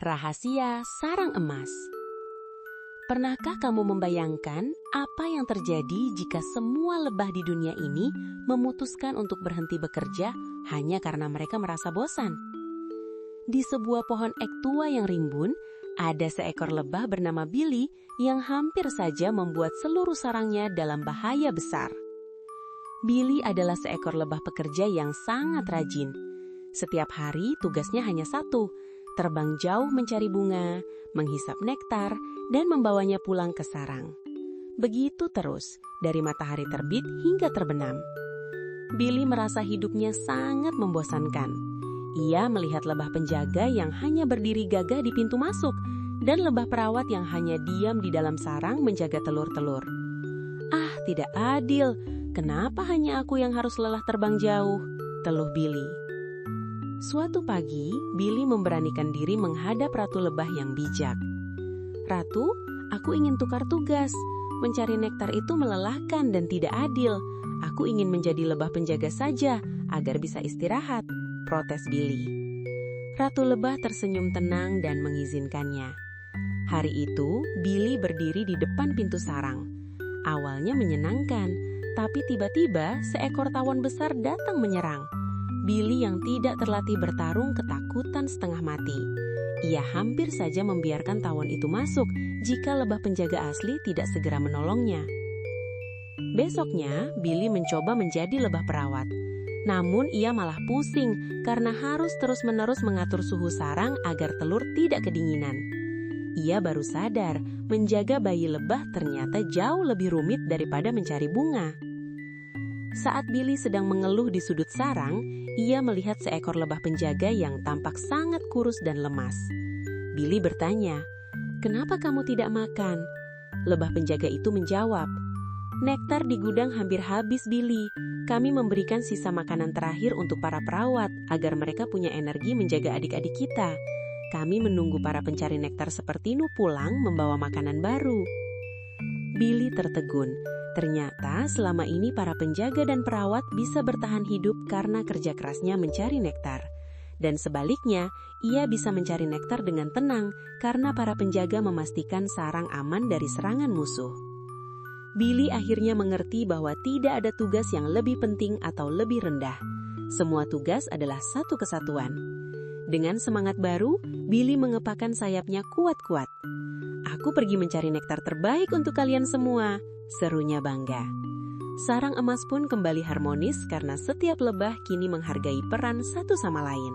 Rahasia sarang emas. Pernahkah kamu membayangkan apa yang terjadi jika semua lebah di dunia ini memutuskan untuk berhenti bekerja hanya karena mereka merasa bosan? Di sebuah pohon ek tua yang rimbun, ada seekor lebah bernama Billy yang hampir saja membuat seluruh sarangnya dalam bahaya besar. Billy adalah seekor lebah pekerja yang sangat rajin. Setiap hari tugasnya hanya satu, terbang jauh mencari bunga, menghisap nektar, dan membawanya pulang ke sarang. Begitu terus, dari matahari terbit hingga terbenam. Billy merasa hidupnya sangat membosankan. Ia melihat lebah penjaga yang hanya berdiri gagah di pintu masuk, dan lebah perawat yang hanya diam di dalam sarang menjaga telur-telur. "Ah, tidak adil. Kenapa hanya aku yang harus lelah terbang jauh?" teluh Billy. Suatu pagi, Billy memberanikan diri menghadap Ratu Lebah yang bijak. "Ratu, aku ingin tukar tugas. Mencari nektar itu melelahkan dan tidak adil. Aku ingin menjadi lebah penjaga saja agar bisa istirahat," protes Billy. Ratu Lebah tersenyum tenang dan mengizinkannya. Hari itu, Billy berdiri di depan pintu sarang. Awalnya menyenangkan, tapi tiba-tiba seekor tawon besar datang menyerang. Billy yang tidak terlatih bertarung ketakutan setengah mati. Ia hampir saja membiarkan tawon itu masuk jika lebah penjaga asli tidak segera menolongnya. Besoknya, Billy mencoba menjadi lebah perawat. Namun ia malah pusing karena harus terus-menerus mengatur suhu sarang agar telur tidak kedinginan. Ia baru sadar menjaga bayi lebah ternyata jauh lebih rumit daripada mencari bunga. Saat Billy sedang mengeluh di sudut sarang, ia melihat seekor lebah penjaga yang tampak sangat kurus dan lemas. Billy bertanya, "Kenapa kamu tidak makan?" Lebah penjaga itu menjawab, "Nektar di gudang hampir habis, Billy. Kami memberikan sisa makanan terakhir untuk para perawat agar mereka punya energi menjaga adik-adik kita. Kami menunggu para pencari nektar sepertimu pulang membawa makanan baru." Billy tertegun. Ternyata selama ini para penjaga dan perawat bisa bertahan hidup karena kerja kerasnya mencari nektar. Dan sebaliknya, ia bisa mencari nektar dengan tenang karena para penjaga memastikan sarang aman dari serangan musuh. Billy akhirnya mengerti bahwa tidak ada tugas yang lebih penting atau lebih rendah. Semua tugas adalah satu kesatuan. Dengan semangat baru, Billy mengepakkan sayapnya kuat-kuat. "Aku pergi mencari nektar terbaik untuk kalian semua," serunya bangga. Sarang emas pun kembali harmonis karena setiap lebah kini menghargai peran satu sama lain.